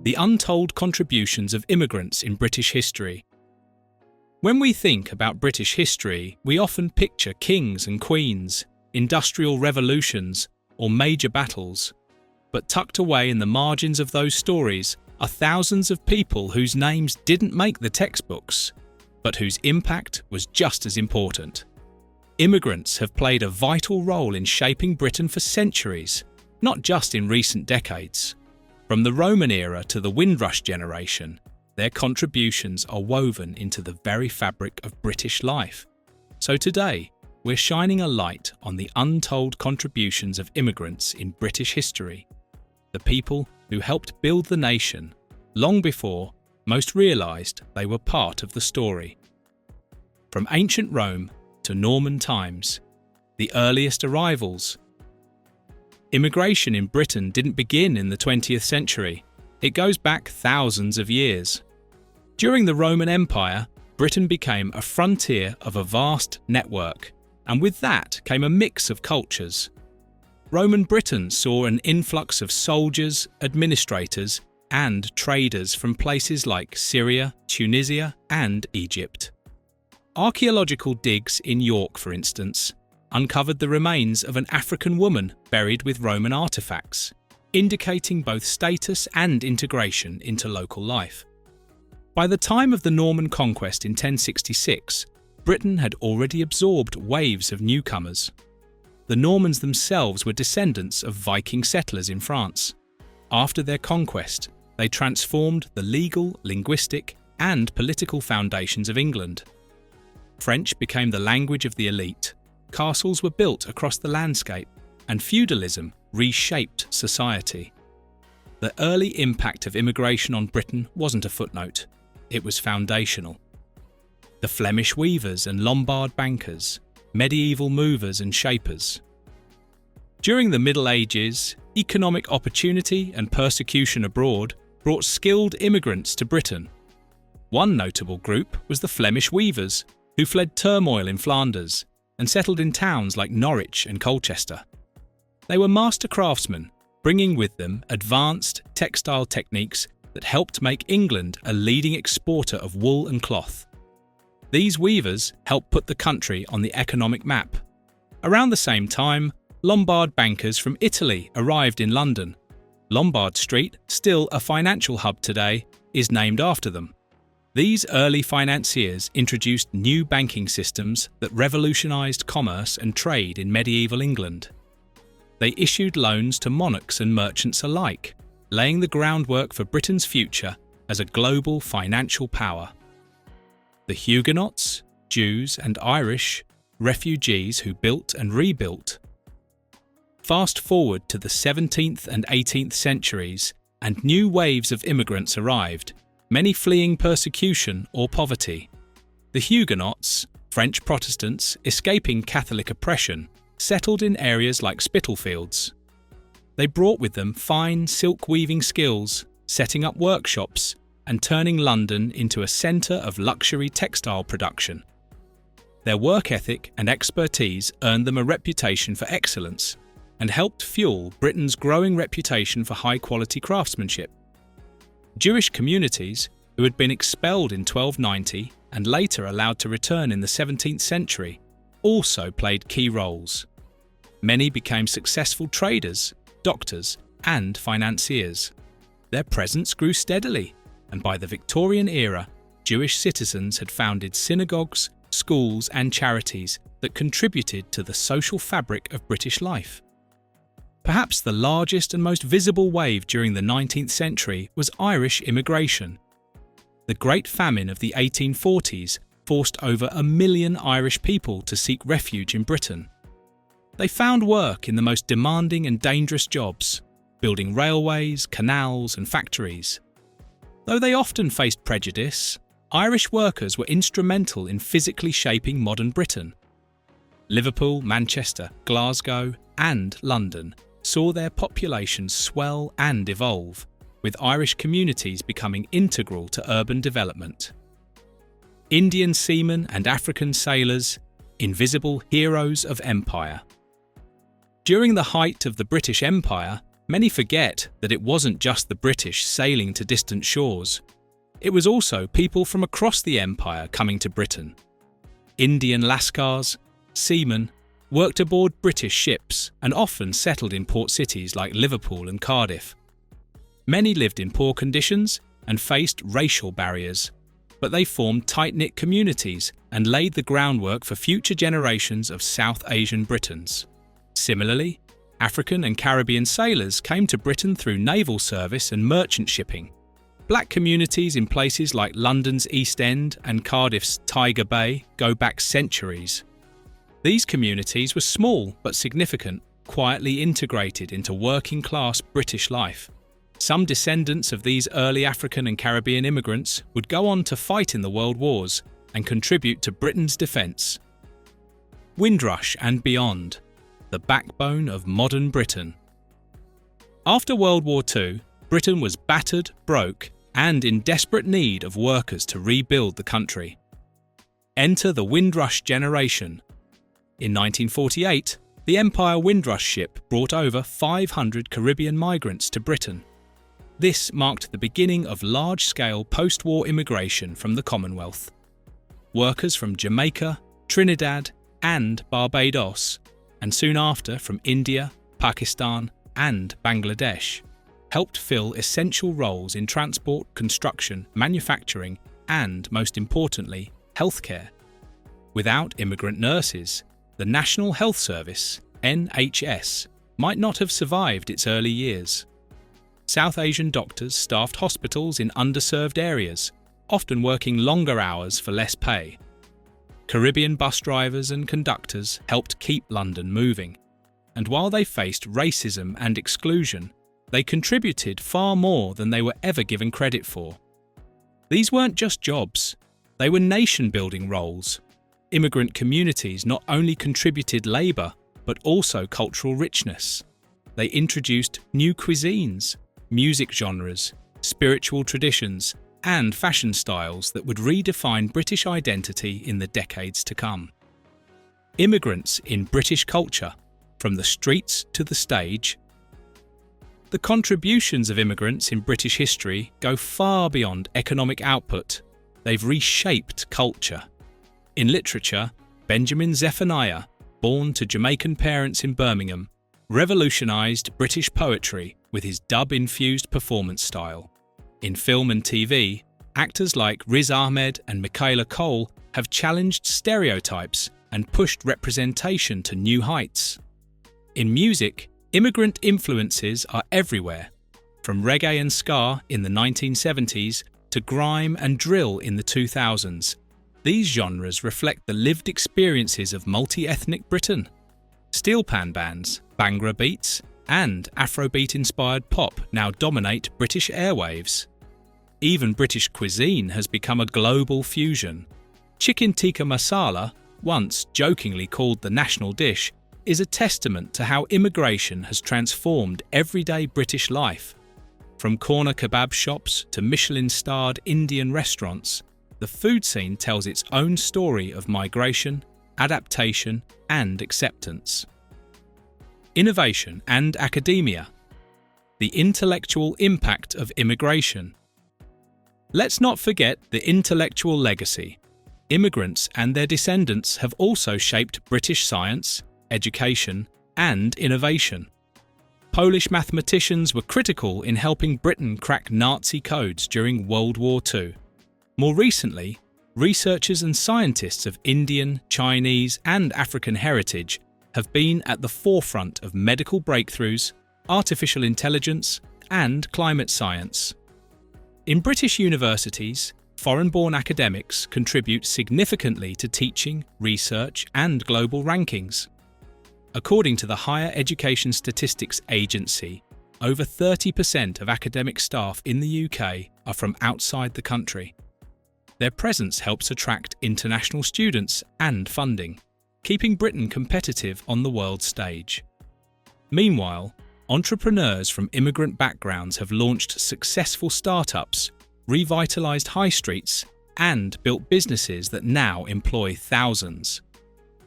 The untold contributions of immigrants in British history. When we think about British history, we often picture kings and queens, industrial revolutions, or major battles. But tucked away in the margins of those stories are thousands of people whose names didn't make the textbooks, but whose impact was just as important. Immigrants have played a vital role in shaping Britain for centuries, not just in recent decades. From the Roman era to the Windrush generation, their contributions are woven into the very fabric of British life. So today, we're shining a light on the untold contributions of immigrants in British history, the people who helped build the nation long before most realised they were part of the story. From ancient Rome to Norman times, the earliest arrivals. Immigration in Britain didn't begin in the 20th century. It goes back thousands of years. During the Roman Empire, Britain became a frontier of a vast network, and with that came a mix of cultures. Roman Britain saw an influx of soldiers, administrators, and traders from places like Syria, Tunisia, and Egypt. Archaeological digs in York, for instance, uncovered the remains of an African woman buried with Roman artefacts, indicating both status and integration into local life. By the time of the Norman Conquest in 1066, Britain had already absorbed waves of newcomers. The Normans themselves were descendants of Viking settlers in France. After their conquest, they transformed the legal, linguistic, and political foundations of England. French became the language of the elite, castles were built across the landscape, and feudalism reshaped society. The early impact of immigration on Britain wasn't a footnote, it was foundational. The Flemish weavers and Lombard bankers, medieval movers and shapers. During the Middle Ages, economic opportunity and persecution abroad brought skilled immigrants to Britain. One notable group was the Flemish weavers, who fled turmoil in Flanders and settled in towns like Norwich and Colchester. They were master craftsmen, bringing with them advanced textile techniques that helped make England a leading exporter of wool and cloth. These weavers helped put the country on the economic map. Around the same time, Lombard bankers from Italy arrived in London. Lombard Street, still a financial hub today, is named after them. These early financiers introduced new banking systems that revolutionised commerce and trade in medieval England. They issued loans to monarchs and merchants alike, laying the groundwork for Britain's future as a global financial power. The Huguenots, Jews and Irish, refugees who built and rebuilt. Fast forward to the 17th and 18th centuries, and new waves of immigrants arrived, many fleeing persecution or poverty. The Huguenots, French Protestants escaping Catholic oppression, settled in areas like Spitalfields. They brought with them fine silk weaving skills, setting up workshops, and turning London into a centre of luxury textile production. Their work ethic and expertise earned them a reputation for excellence and helped fuel Britain's growing reputation for high-quality craftsmanship. Jewish communities, who had been expelled in 1290 and later allowed to return in the 17th century, also played key roles. Many became successful traders, doctors, and financiers. Their presence grew steadily, and by the Victorian era, Jewish citizens had founded synagogues, schools, and charities that contributed to the social fabric of British life. Perhaps the largest and most visible wave during the 19th century was Irish immigration. The Great Famine of the 1840s forced over 1 million Irish people to seek refuge in Britain. They found work in the most demanding and dangerous jobs, building railways, canals, and factories. Though they often faced prejudice, Irish workers were instrumental in physically shaping modern Britain. Liverpool, Manchester, Glasgow, and London saw their populations swell and evolve, with Irish communities becoming integral to urban development. Indian seamen and African sailors, invisible heroes of empire. During the height of the British Empire, Many forget that it wasn't just the British sailing to distant shores. It was also people from across the empire coming to Britain. Indian lascars, seamen, worked aboard British ships and often settled in port cities like Liverpool and Cardiff. Many lived in poor conditions and faced racial barriers, but they formed tight-knit communities and laid the groundwork for future generations of South Asian Britons. Similarly, African and Caribbean sailors came to Britain through naval service and merchant shipping. Black communities in places like London's East End and Cardiff's Tiger Bay go back centuries. These communities were small but significant, quietly integrated into working-class British life. Some descendants of these early African and Caribbean immigrants would go on to fight in the World Wars and contribute to Britain's defence. Windrush and beyond, the backbone of modern Britain. After World War II, Britain was battered, broke, and in desperate need of workers to rebuild the country. Enter the Windrush generation. In 1948, the Empire Windrush ship brought over 500 Caribbean migrants to Britain. This marked the beginning of large-scale post-war immigration from the Commonwealth. Workers from Jamaica, Trinidad, and Barbados, and soon after from India, Pakistan, and Bangladesh, helped fill essential roles in transport, construction, manufacturing, and, most importantly, healthcare. Without immigrant nurses, the National Health Service, NHS, might not have survived its early years. South Asian doctors staffed hospitals in underserved areas, often working longer hours for less pay. Caribbean bus drivers and conductors helped keep London moving, and while they faced racism and exclusion, they contributed far more than they were ever given credit for. These weren't just jobs, they were nation-building roles. Immigrant communities not only contributed labour, but also cultural richness. They introduced new cuisines, music genres, spiritual traditions, and fashion styles that would redefine British identity in the decades to come. Immigrants in British culture, from the streets to the stage. The contributions of immigrants in British history go far beyond economic output. They've reshaped culture. In literature, Benjamin Zephaniah, born to Jamaican parents in Birmingham, revolutionised British poetry with his dub-infused performance style. In film and TV, actors like Riz Ahmed and Michaela Cole have challenged stereotypes and pushed representation to new heights. In music, immigrant influences are everywhere, from reggae and ska in the 1970s to grime and drill in the 2000s. These genres reflect the lived experiences of multi-ethnic Britain. Steel pan bands, Bhangra beats, and Afrobeat-inspired pop now dominate British airwaves. Even British cuisine has become a global fusion. Chicken tikka masala, once jokingly called the national dish, is a testament to how immigration has transformed everyday British life. From corner kebab shops to Michelin-starred Indian restaurants, the food scene tells its own story of migration, adaptation, and acceptance. Innovation and academia. The intellectual impact of immigration. Let's not forget the intellectual legacy. Immigrants and their descendants have also shaped British science, education, and innovation. Polish mathematicians were critical in helping Britain crack Nazi codes during World War II. More recently, researchers and scientists of Indian, Chinese, and African heritage have been at the forefront of medical breakthroughs, artificial intelligence, and climate science. In British universities, foreign-born academics contribute significantly to teaching, research, and global rankings. According to the Higher Education Statistics Agency, over 30% of academic staff in the UK are from outside the country. Their presence helps attract international students and funding, keeping Britain competitive on the world stage. Meanwhile, entrepreneurs from immigrant backgrounds have launched successful startups, revitalised high streets, and built businesses that now employ thousands.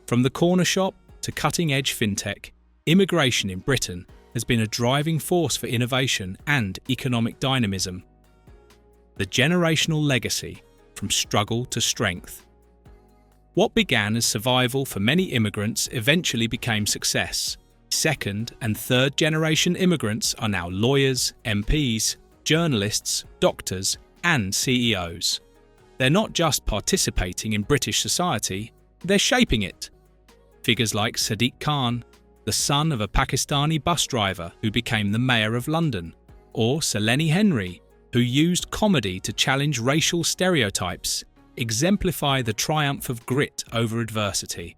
From the corner shop to cutting-edge fintech, immigration in Britain has been a driving force for innovation and economic dynamism. The generational legacy, from struggle to strength. What began as survival for many immigrants eventually became success. Second and third generation immigrants are now lawyers, MPs, journalists, doctors, and CEOs. They're not just participating in British society, they're shaping it. Figures like Sadiq Khan, the son of a Pakistani bus driver who became the mayor of London, or Sir Lenny Henry, who used comedy to challenge racial stereotypes, exemplify the triumph of grit over adversity.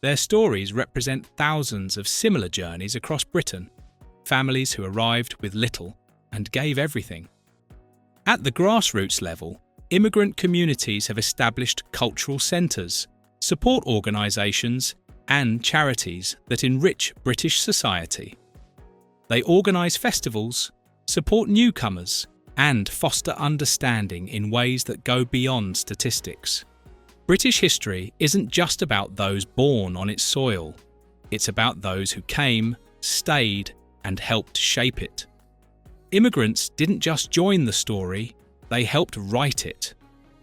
Their stories represent thousands of similar journeys across Britain, families who arrived with little and gave everything. At the grassroots level, immigrant communities have established cultural centres, support organisations, and charities that enrich British society. They organise festivals, support newcomers, and foster understanding in ways that go beyond statistics. British history isn't just about those born on its soil. It's about those who came, stayed, and helped shape it. Immigrants didn't just join the story, they helped write it.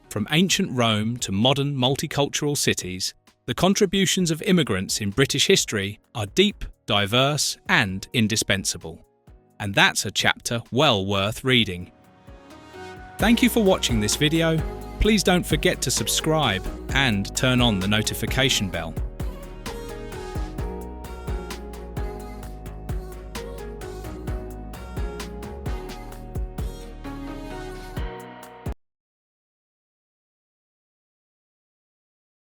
From ancient Rome to modern multicultural cities, the contributions of immigrants in British history are deep, diverse, and indispensable. And that's a chapter well worth reading. Thank you for watching this video. Please don't forget to subscribe and turn on the notification bell.